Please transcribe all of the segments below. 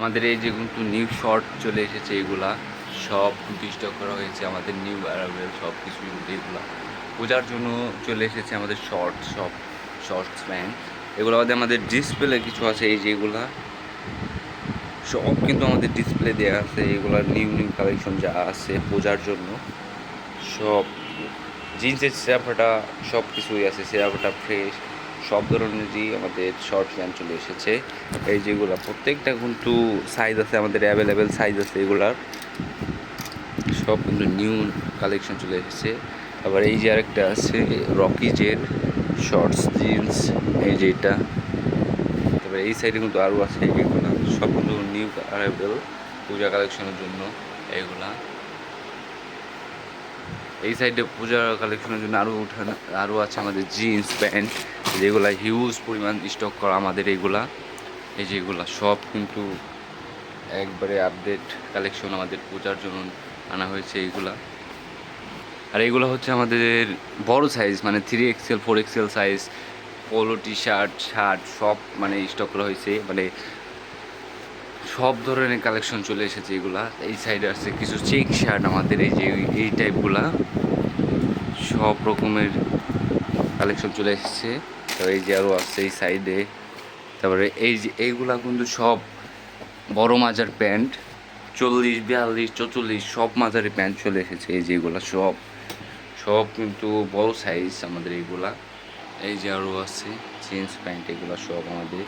আমাদের এই যে কিন্তু নিউ শর্ট চলে এসেছে, এগুলা সব কিন্তু স্টক করা হয়েছে আমাদের নিউ অ্যারাইভেল সব কিছু কিন্তু এগুলা পূজার জন্য চলে এসেছে আমাদের শর্টস প্যান্ট। এগুলো আমাদের ডিসপ্লে কিছু আছে, এই যে এগুলা সব কিন্তু আমাদের ডিসপ্লে দেওয়া আছে। এগুলার নিউ কালেকশন যা আছে পূজার জন্য সব জিন্সের সেরাফাটা সব কিছুই আছে, সেরাফাটা ফ্রেশ সব ধরনেরই আমাদের শর্ট প্যান্ট চলে এসেছে। এই যেগুলো প্রত্যেকটা কিন্তু সাইজ আছে, আমাদের অ্যাভেলেবেল সাইজ আছে, এগুলার সব কিন্তু নিউ কালেকশন চলে এসেছে। আবার এই যে আরেকটা আছে রকিজের শর্টস জিন্স, এই যে এটা। তারপরে এই সাইডে কিন্তু আরও আছে, এইগুলো সব কিন্তু নিউ অ্যারাইভেল পূজা কালেকশনের জন্য এইগুলা। এই সাইডে পূজার কালেকশনের জন্য আরও আছে আমাদের জিন্স প্যান্ট, যেগুলা হিউজ পরিমাণ স্টক করা আমাদের এইগুলা। এই যেগুলা সব কিন্তু একবারে আপডেট কালেকশন আমাদের পূজার জন্য আনা হয়েছে এইগুলা। আর এইগুলো হচ্ছে আমাদের বড় সাইজ, মানে 3XL 4XL size polo T shirt সব মানে স্টক করা হয়েছে, মানে সব ধরনের কালেকশন চলে এসেছে এগুলা। এই সাইডে আছে কিছু চেক শার্ট আমাদের, এই যে এই টাইপগুলা সব রকমের কালেকশন চলে এসেছে। তো এই যে আরও আছে এই সাইডে। তারপরে এই যে এইগুলা কিন্তু সব বড় মাজার প্যান্ট, 40, 42, 44 সব মাজারের প্যান্ট চলে এসেছে। এই যে এগুলা সব কিন্তু বড় সাইজ আমাদের এইগুলা। এই যে আরও আছে জিন্স প্যান্ট, এগুলো সব আমাদের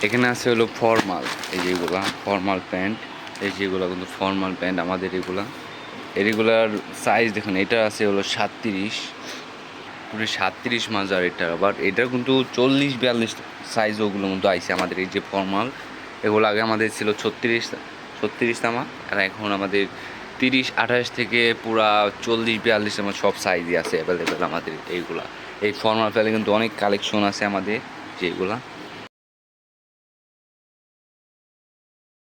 এখানে আছে হলো ফর্মাল। এই যেগুলা ফর্মাল প্যান্ট, এই যেগুলো কিন্তু ফর্মাল প্যান্ট আমাদের এগুলা। এগুলার সাইজ দেখুন, এটা আছে হলো 37, পুরো 37 মাজার এটা। আবার এটা কিন্তু 40, 42 সাইজ ওগুলো কিন্তু আইছে আমাদের এই যে ফর্মাল। এগুলো আগে আমাদের ছিল 36 তামা, আর এখন আমাদের 30, 28 থেকে পুরা 40, 42 আমার সব সাইজই আছে অ্যাভেলেবেল আমাদের এইগুলা। এই ফর্মাল প্যান্টে কিন্তু অনেক কালেকশন আছে আমাদের যেগুলা।